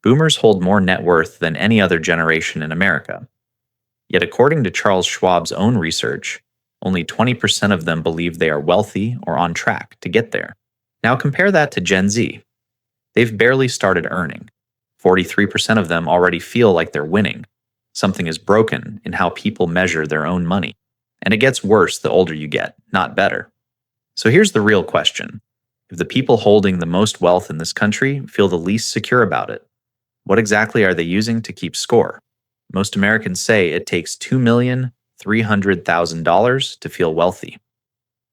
Boomers hold more net worth than any other generation in America. Yet, according to Charles Schwab's own research, only 20% of them believe they are wealthy or on track to get there. Now compare that to Gen Z. They've barely started earning. 43% of them already feel like they're winning. Something is broken in how people measure their own money. And it gets worse the older you get, not better. So here's the real question. If the people holding the most wealth in this country feel the least secure about it, what exactly are they using to keep score? Most Americans say it takes $2,300,000 to feel wealthy.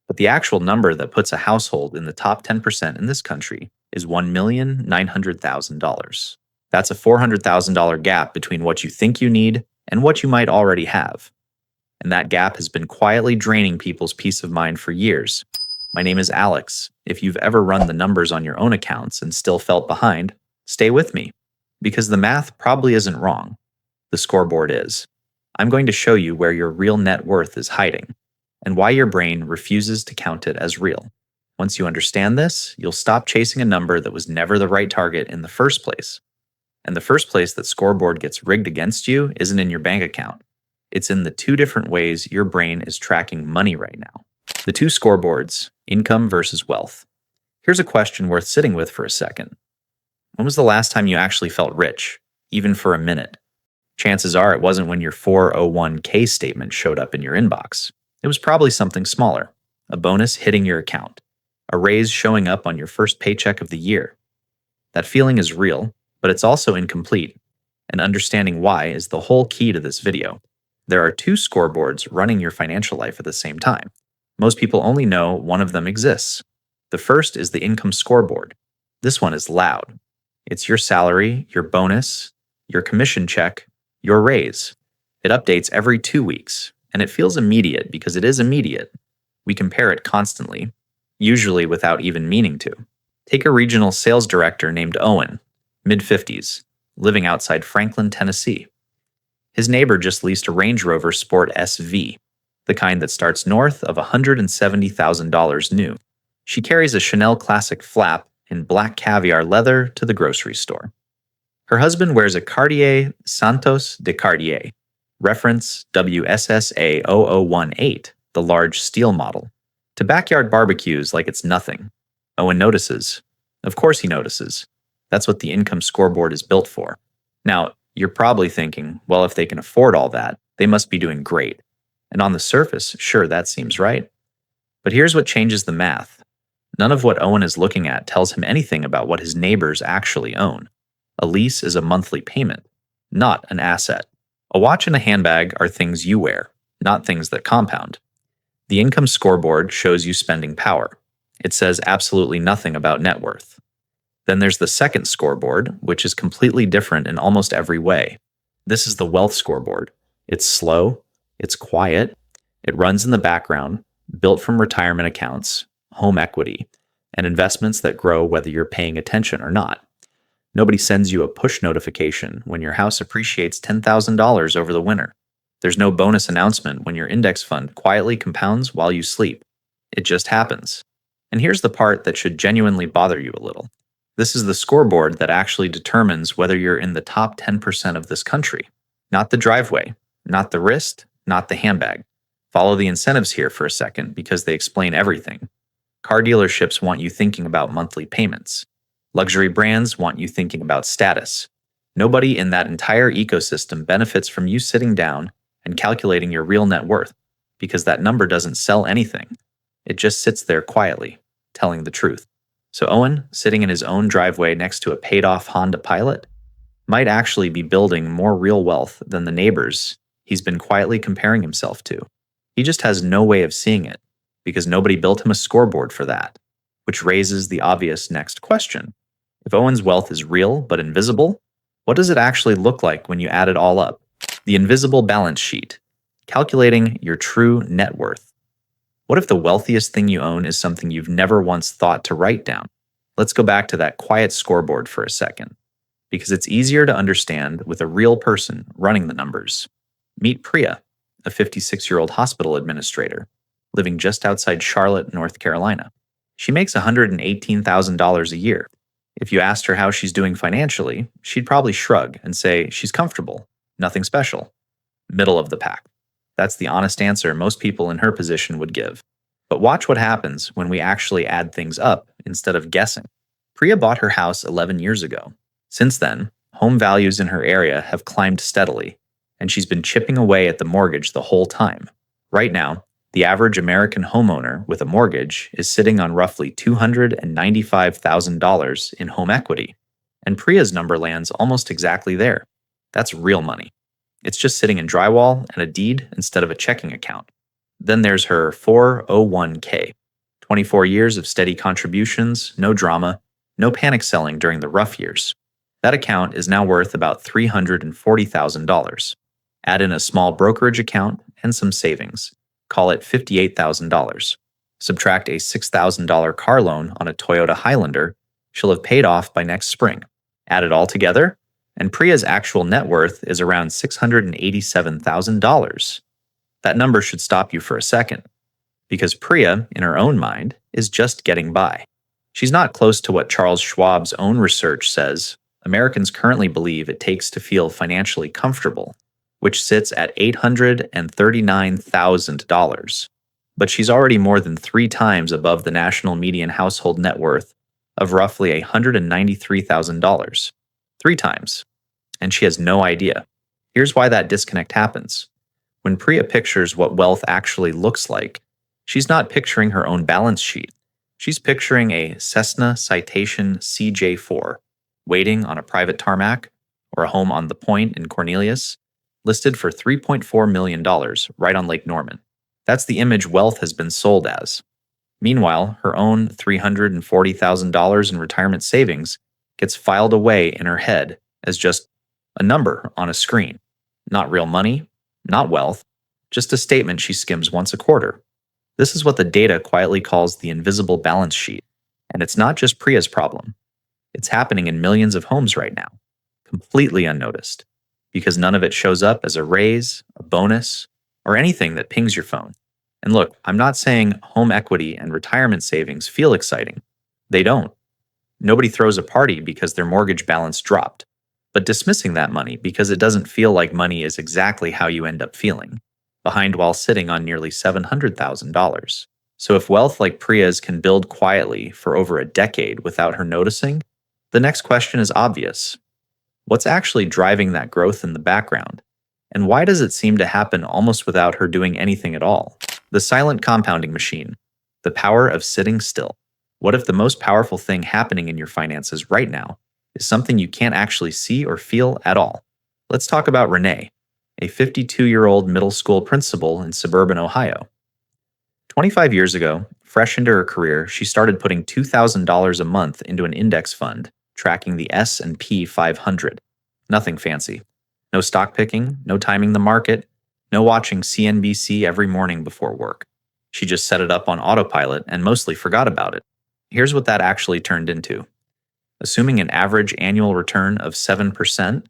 But the actual number that puts a household in the top 10% in this country is $1,900,000. That's a $400,000 gap between what you think you need and what you might already have. And that gap has been quietly draining people's peace of mind for years. My name is Alex. If you've ever run the numbers on your own accounts and still felt behind, stay with me. Because the math probably isn't wrong. The scoreboard is. I'm going to show you where your real net worth is hiding, and why your brain refuses to count it as real. Once you understand this, you'll stop chasing a number that was never the right target in the first place. And the first place that Scoreboard gets rigged against you isn't in your bank account. It's in the two different ways your brain is tracking money right now. The two scoreboards, income versus wealth. Here's a question worth sitting with for a second. When was the last time you actually felt rich, even for a minute? Chances are it wasn't when your 401k statement showed up in your inbox. It was probably something smaller, a bonus hitting your account, a raise showing up on your first paycheck of the year. That feeling is real, but it's also incomplete, and understanding why is the whole key to this video. There are two scoreboards running your financial life at the same time. Most people only know one of them exists. The first is the income scoreboard. This one is loud. It's your salary, your bonus, your commission check, your raise. It updates every 2 weeks, and it feels immediate because it is immediate. We compare it constantly, usually without even meaning to. Take a regional sales director named Owen, mid-50s, living outside Franklin, Tennessee. His neighbor just leased a Range Rover Sport SV, the kind that starts north of $170,000 new. She carries a Chanel Classic flap in black caviar leather to the grocery store. Her husband wears a Cartier Santos de Cartier, reference WSSA 0018, the large steel model, to backyard barbecues like it's nothing. Owen notices. Of course he notices. That's what the income scoreboard is built for. Now, you're probably thinking, well, if they can afford all that, they must be doing great. And on the surface, sure, that seems right. But here's what changes the math. None of what Owen is looking at tells him anything about what his neighbors actually own. A lease is a monthly payment, not an asset. A watch and a handbag are things you wear, not things that compound. The income scoreboard shows you spending power. It says absolutely nothing about net worth. Then there's the second scoreboard, which is completely different in almost every way. This is the wealth scoreboard. It's slow, it's quiet, it runs in the background, built from retirement accounts, home equity, and investments that grow whether you're paying attention or not. Nobody sends you a push notification when your house appreciates $10,000 over the winter. There's no bonus announcement when your index fund quietly compounds while you sleep. It just happens. And here's the part that should genuinely bother you a little. This is the scoreboard that actually determines whether you're in the top 10% of this country. Not the driveway, not the wrist, not the handbag. Follow the incentives here for a second because they explain everything. Car dealerships want you thinking about monthly payments. Luxury brands want you thinking about status. Nobody in that entire ecosystem benefits from you sitting down and calculating your real net worth because that number doesn't sell anything. It just sits there quietly, telling the truth. So Owen, sitting in his own driveway next to a paid-off Honda Pilot, might actually be building more real wealth than the neighbors he's been quietly comparing himself to. He just has no way of seeing it because nobody built him a scoreboard for that, which raises the obvious next question. If Owen's wealth is real but invisible, what does it actually look like when you add it all up? The invisible balance sheet, calculating your true net worth. What if the wealthiest thing you own is something you've never once thought to write down? Let's go back to that quiet scoreboard for a second, because it's easier to understand with a real person running the numbers. Meet Priya, a 56-year-old hospital administrator, living just outside Charlotte, North Carolina. She makes $118,000 a year. If you asked her how she's doing financially, she'd probably shrug and say she's comfortable, nothing special, middle of the pack. That's the honest answer most people in her position would give. But watch what happens when we actually add things up instead of guessing. Priya bought her house 11 years ago. Since then, home values in her area have climbed steadily, and she's been chipping away at the mortgage the whole time. Right now, the average American homeowner with a mortgage is sitting on roughly $295,000 in home equity, and Priya's number lands almost exactly there. That's real money. It's just sitting in drywall and a deed instead of a checking account. Then there's her 401k. 24 years of steady contributions, no drama, no panic selling during the rough years. That account is now worth about $340,000. Add in a small brokerage account and some savings. Call it $58,000. Subtract a $6,000 car loan on a Toyota Highlander, she'll have paid off by next spring. Add it all together, and Priya's actual net worth is around $687,000. That number should stop you for a second, because Priya, in her own mind, is just getting by. She's not close to what Charles Schwab's own research says Americans currently believe it takes to feel financially comfortable, which sits at $839,000. But she's already more than 3 times above the national median household net worth of roughly $193,000. 3 times. And she has no idea. Here's why that disconnect happens. When Priya pictures what wealth actually looks like, she's not picturing her own balance sheet. She's picturing a Cessna Citation CJ4, waiting on a private tarmac, or a home on the Point in Cornelius, listed for $3.4 million right on Lake Norman. That's the image wealth has been sold as. Meanwhile, her own $340,000 in retirement savings gets filed away in her head as just a number on a screen. Not real money, not wealth, just a statement she skims once a quarter. This is what the data quietly calls the invisible balance sheet. And it's not just Priya's problem. It's happening in millions of homes right now, completely unnoticed, because none of it shows up as a raise, a bonus, or anything that pings your phone. And look, I'm not saying home equity and retirement savings feel exciting. They don't. Nobody throws a party because their mortgage balance dropped. But dismissing that money because it doesn't feel like money is exactly how you end up feeling, behind while sitting on nearly $700,000. So if wealth like Priya's can build quietly for over a decade without her noticing, the next question is obvious. What's actually driving that growth in the background? And why does it seem to happen almost without her doing anything at all? The silent compounding machine. The power of sitting still. What if the most powerful thing happening in your finances right now is something you can't actually see or feel at all? Let's talk about Renee, a 52-year-old middle school principal in suburban Ohio. 25 years ago, fresh into her career, she started putting $2,000 a month into an index fund, tracking the S&P 500. Nothing fancy. No stock picking, no timing the market, no watching CNBC every morning before work. She just set it up on autopilot and mostly forgot about it. Here's what that actually turned into. Assuming an average annual return of 7%,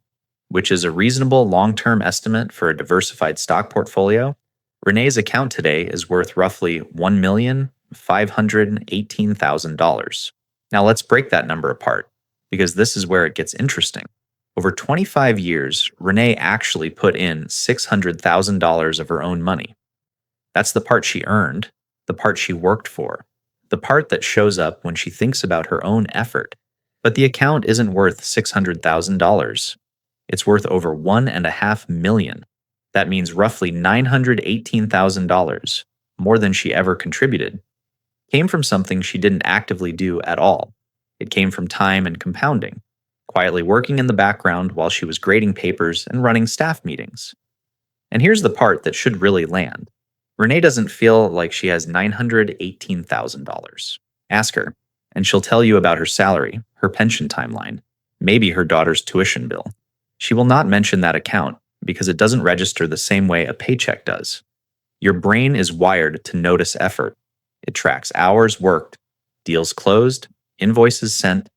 which is a reasonable long-term estimate for a diversified stock portfolio, Renee's account today is worth roughly $1,518,000. Now let's break that number apart, because this is where it gets interesting. Over 25 years, Renee actually put in $600,000 of her own money. That's the part she earned, the part she worked for, the part that shows up when she thinks about her own effort. But the account isn't worth $600,000. It's worth over $1.5 million. That means roughly $918,000, more than she ever contributed. Came from something she didn't actively do at all. It came from time and compounding, quietly working in the background while she was grading papers and running staff meetings. And here's the part that should really land. Renee doesn't feel like she has $918,000. Ask her, and she'll tell you about her salary, her pension timeline, maybe her daughter's tuition bill. She will not mention that account because it doesn't register the same way a paycheck does. Your brain is wired to notice effort. It tracks hours worked, deals closed, invoices sent.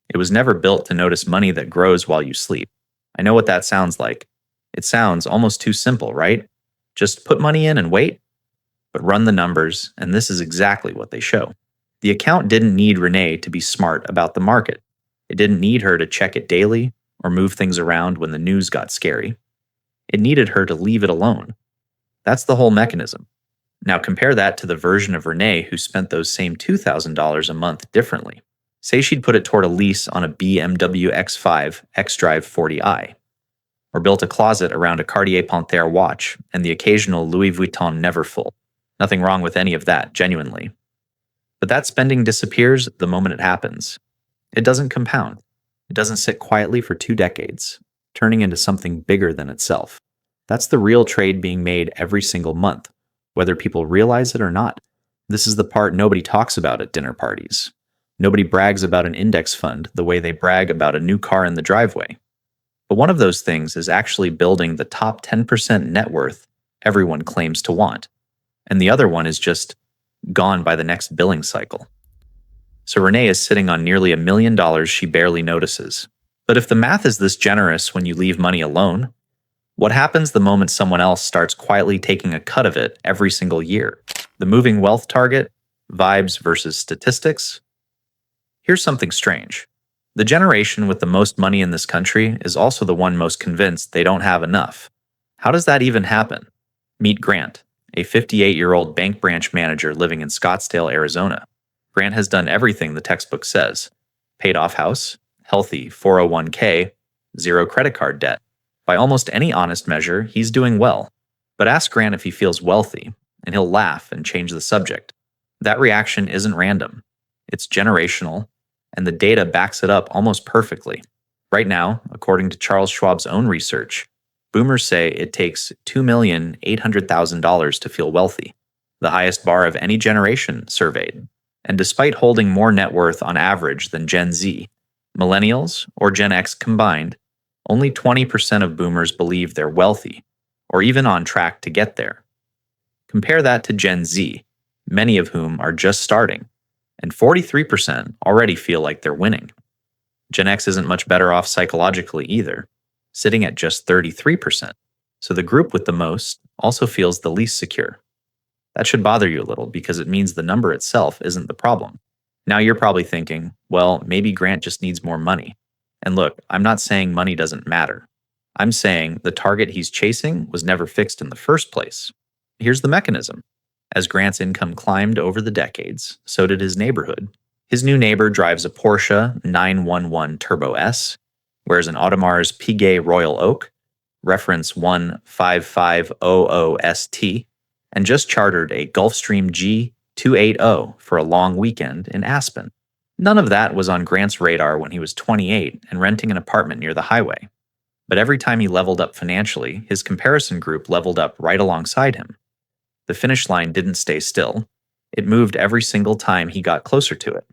It was never built to notice money that grows while you sleep. I know what that sounds like. It sounds almost too simple, right? Just put money in and wait. But run the numbers, and this is exactly what they show. The account didn't need Renee to be smart about the market. It didn't need her to check it daily or move things around when the news got scary. It needed her to leave it alone. That's the whole mechanism. Now compare that to the version of Renee who spent those same $2,000 a month differently. Say she'd put it toward a lease on a BMW X5 xDrive 40i, or built a closet around a Cartier Panthère watch and the occasional Louis Vuitton Neverfull. Nothing wrong with any of that, genuinely. But that spending disappears the moment it happens. It doesn't compound. It doesn't sit quietly for 2 decades, turning into something bigger than itself. That's the real trade being made every single month, whether people realize it or not. This is the part nobody talks about at dinner parties. Nobody brags about an index fund the way they brag about a new car in the driveway. But one of those things is actually building the top 10% net worth everyone claims to want. And the other one is just gone by the next billing cycle. So Renee is sitting on nearly $1 million she barely notices. But if the math is this generous when you leave money alone, what happens the moment someone else starts quietly taking a cut of it every single year? The moving wealth target, vibes versus statistics? Here's something strange. The generation with the most money in this country is also the one most convinced they don't have enough. How does that even happen? Meet Grant, a 58-year-old bank branch manager living in Scottsdale, Arizona. Grant has done everything the textbook says. Paid off house, healthy 401k, 0 credit card debt. By almost any honest measure, he's doing well. But ask Grant if he feels wealthy, and he'll laugh and change the subject. That reaction isn't random. It's generational, and the data backs it up almost perfectly. Right now, according to Charles Schwab's own research, boomers say it takes $2,800,000 to feel wealthy, the highest bar of any generation surveyed. And despite holding more net worth on average than Gen Z, millennials, or Gen X combined, only 20% of boomers believe they're wealthy, or even on track to get there. Compare that to Gen Z, many of whom are just starting, and 43% already feel like they're winning. Gen X isn't much better off psychologically either, sitting at just 33%, so the group with the most also feels the least secure. That should bother you a little because it means the number itself isn't the problem. Now you're probably thinking, well, maybe Grant just needs more money. And look, I'm not saying money doesn't matter. I'm saying the target he's chasing was never fixed in the first place. Here's the mechanism. As Grant's income climbed over the decades, so did his neighborhood. His new neighbor drives a Porsche 911 Turbo S, wears an Audemars Piguet Royal Oak, reference 15500ST, and just chartered a Gulfstream G280 for a long weekend in Aspen. None of that was on Grant's radar when he was 28 and renting an apartment near the highway. But every time he leveled up financially, his comparison group leveled up right alongside him. The finish line didn't stay still. It moved every single time he got closer to it.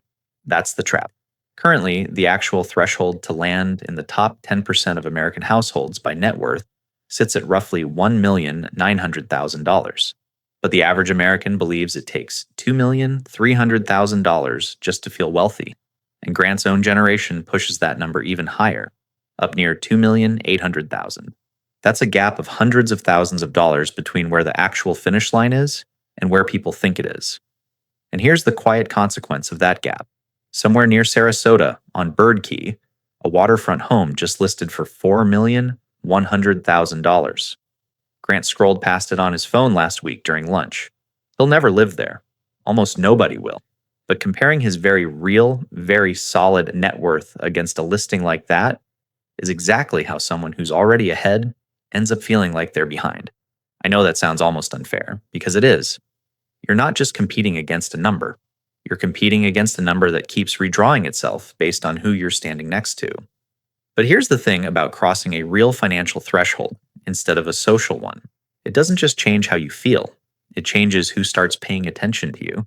That's the trap. Currently, the actual threshold to land in the top 10% of American households by net worth sits at roughly $1,900,000. But the average American believes it takes $2,300,000 just to feel wealthy, and Grant's own generation pushes that number even higher, up near $2,800,000. That's a gap of hundreds of thousands of dollars between where the actual finish line is and where people think it is. And here's the quiet consequence of that gap. Somewhere near Sarasota, on Bird Key, a waterfront home just listed for $4,100,000. Grant scrolled past it on his phone last week during lunch. He'll never live there. Almost nobody will. But comparing his very real, very solid net worth against a listing like that is exactly how someone who's already ahead ends up feeling like they're behind. I know that sounds almost unfair, because it is. You're not just competing against a number. You're competing against a number that keeps redrawing itself based on who you're standing next to. But here's the thing about crossing a real financial threshold instead of a social one. It doesn't just change how you feel. It changes who starts paying attention to you,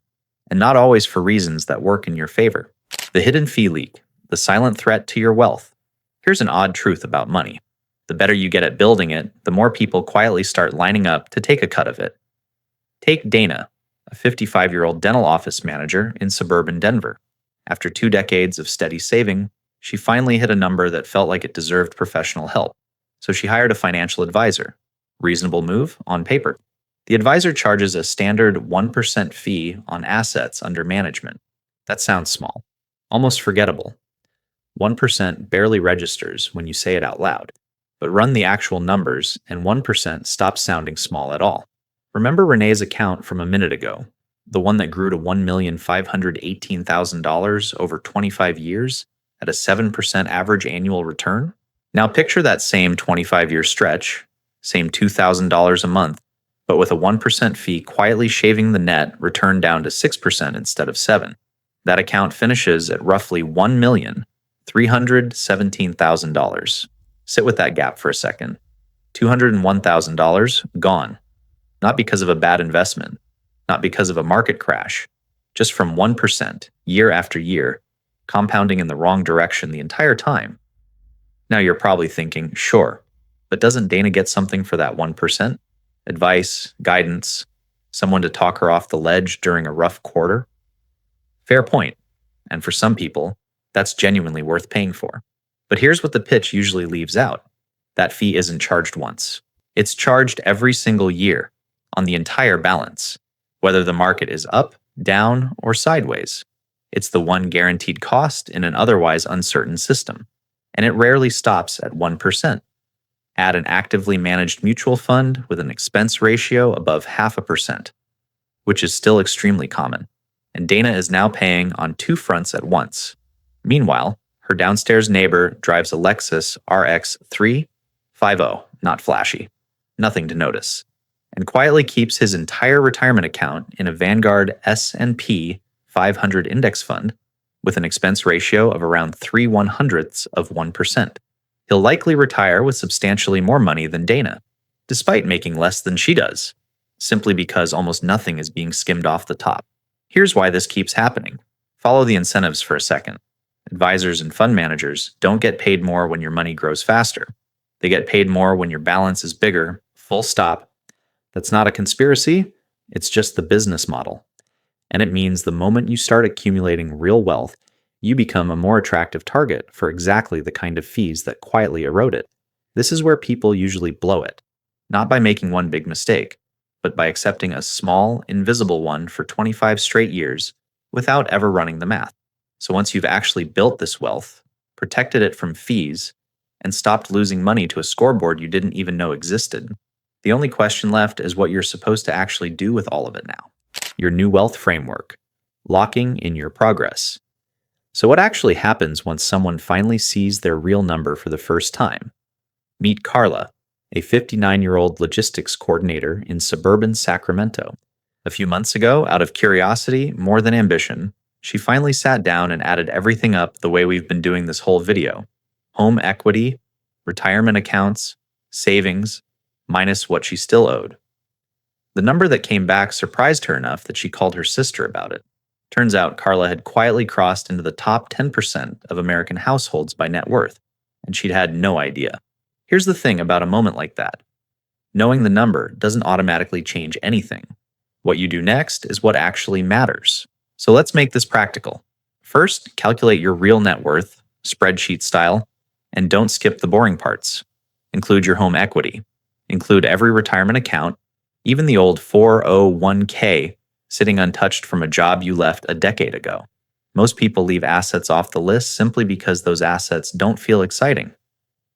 and not always for reasons that work in your favor. The hidden fee leak, the silent threat to your wealth. Here's an odd truth about money. The better you get at building it, the more people quietly start lining up to take a cut of it. Take Dana, a 55-year-old dental office manager in suburban Denver. After 2 decades of steady saving, she finally hit a number that felt like it deserved professional help. So she hired a financial advisor. Reasonable move on paper. The advisor charges a standard 1% fee on assets under management. That sounds small, almost forgettable. 1% barely registers when you say it out loud, but run the actual numbers and 1% stops sounding small at all. Remember Renee's account from a minute ago, the one that grew to $1,518,000 over 25 years at a 7% average annual return? Now picture that same 25-year stretch, same $2,000 a month, but with a 1% fee quietly shaving the net return down to 6% instead of 7. That account finishes at roughly $1,317,000. Sit with that gap for a second. $201,000 gone. Not because of a bad investment, not because of a market crash, just from 1% year after year, compounding in the wrong direction the entire time. Now you're probably thinking, sure, but doesn't Dana get something for that 1%? Advice, guidance, someone to talk her off the ledge during a rough quarter? Fair point. And for some people, that's genuinely worth paying for. But here's what the pitch usually leaves out. That fee isn't charged once. It's charged every single year on the entire balance, whether the market is up, down, or sideways. It's the one guaranteed cost in an otherwise uncertain system, and it rarely stops at 1%. Add an actively managed mutual fund with an expense ratio above 0.5%, which is still extremely common, and Dana is now paying on two fronts at once. Meanwhile, her downstairs neighbor drives a Lexus RX 350, not flashy, nothing to notice, and quietly keeps his entire retirement account in a Vanguard S&P 500 index fund with an expense ratio of around 0.03%. He'll likely retire with substantially more money than Dana, despite making less than she does, simply because almost nothing is being skimmed off the top. Here's why this keeps happening. Follow the incentives for a second. Advisors and fund managers don't get paid more when your money grows faster. They get paid more when your balance is bigger, full stop. That's not a conspiracy, it's just the business model. And it means the moment you start accumulating real wealth, you become a more attractive target for exactly the kind of fees that quietly erode it. This is where people usually blow it, not by making one big mistake, but by accepting a small, invisible one for 25 straight years without ever running the math. So once you've actually built this wealth, protected it from fees, and stopped losing money to a scoreboard you didn't even know existed, the only question left is what you're supposed to actually do with all of it now. Your new wealth framework, locking in your progress. So what actually happens once someone finally sees their real number for the first time? Meet Carla, a 59-year-old logistics coordinator in suburban Sacramento. A few months ago, out of curiosity more than ambition, she finally sat down and added everything up the way we've been doing this whole video. Home equity, retirement accounts, savings, minus what she still owed. The number that came back surprised her enough that she called her sister about it. Turns out Carla had quietly crossed into the top 10% of American households by net worth, and she'd had no idea. Here's the thing about a moment like that. Knowing the number doesn't automatically change anything. What you do next is what actually matters. So let's make this practical. First, calculate your real net worth, spreadsheet style, and don't skip the boring parts. Include your home equity. Include every retirement account, even the old 401k sitting untouched from a job you left a decade ago. Most people leave assets off the list simply because those assets don't feel exciting.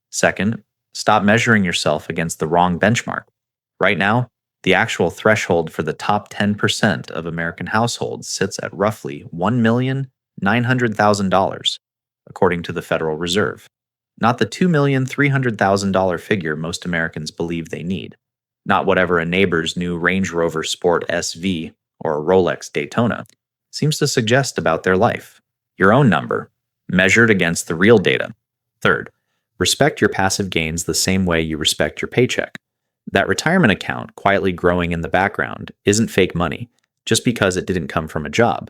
Second, stop measuring yourself against the wrong benchmark. Right now, the actual threshold for the top 10% of American households sits at roughly $1,900,000, according to the Federal Reserve. Not the $2,300,000 figure most Americans believe they need. Not whatever a neighbor's new Range Rover Sport SV or a Rolex Daytona seems to suggest about their life. Your own number, measured against the real data. Third, respect your passive gains the same way you respect your paycheck. That retirement account quietly growing in the background isn't fake money just because it didn't come from a job.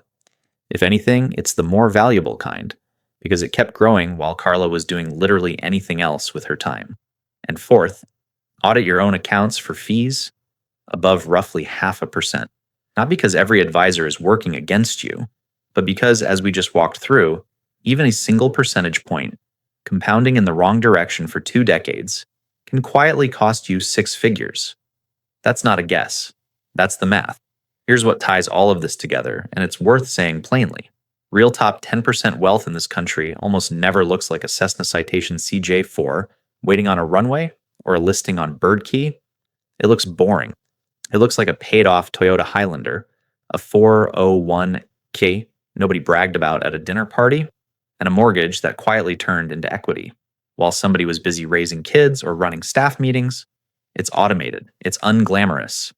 If anything, it's the more valuable kind, because it kept growing while Carla was doing literally anything else with her time. And fourth, audit your own accounts for fees above roughly 0.5%. Not because every advisor is working against you, but because, as we just walked through, even a single percentage point, compounding in the wrong direction for 2 decades, can quietly cost you 6 figures. That's not a guess. That's the math. Here's what ties all of this together, and it's worth saying plainly. Real top 10% wealth in this country almost never looks like a Cessna Citation CJ4 waiting on a runway or a listing on BirdKey. It looks boring. It looks like a paid-off Toyota Highlander, a 401k nobody bragged about at a dinner party, and a mortgage that quietly turned into equity. While somebody was busy raising kids or running staff meetings, it's automated, it's unglamorous,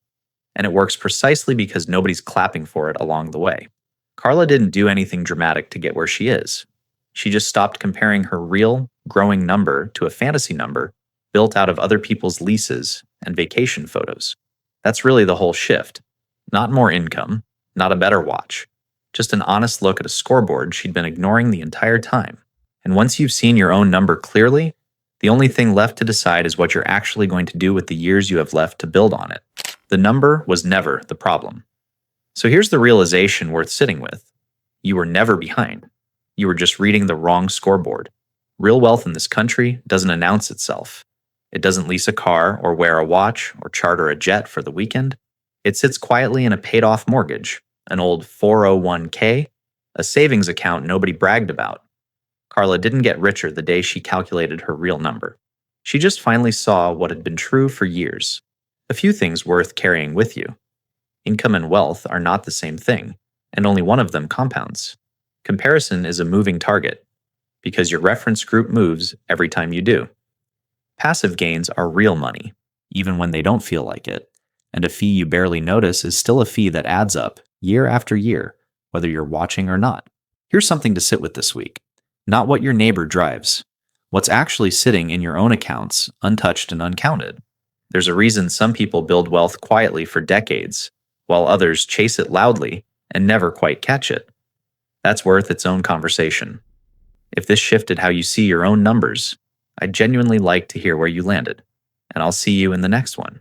and it works precisely because nobody's clapping for it along the way. Carla didn't do anything dramatic to get where she is. She just stopped comparing her real, growing number to a fantasy number built out of other people's leases and vacation photos. That's really the whole shift. Not more income, not a better watch, just an honest look at a scoreboard she'd been ignoring the entire time. And once you've seen your own number clearly, the only thing left to decide is what you're actually going to do with the years you have left to build on it. The number was never the problem. So here's the realization worth sitting with. You were never behind. You were just reading the wrong scoreboard. Real wealth in this country doesn't announce itself. It doesn't lease a car or wear a watch or charter a jet for the weekend. It sits quietly in a paid-off mortgage, an old 401k, a savings account nobody bragged about. Carla didn't get richer the day she calculated her real number. She just finally saw what had been true for years. A few things worth carrying with you. Income and wealth are not the same thing, and only one of them compounds. Comparison is a moving target, because your reference group moves every time you do. Passive gains are real money, even when they don't feel like it, and a fee you barely notice is still a fee that adds up year after year, whether you're watching or not. Here's something to sit with this week. Not what your neighbor drives. What's actually sitting in your own accounts, untouched and uncounted. There's a reason some people build wealth quietly for decades, while others chase it loudly and never quite catch it. That's worth its own conversation. If this shifted how you see your own numbers, I'd genuinely like to hear where you landed, and I'll see you in the next one.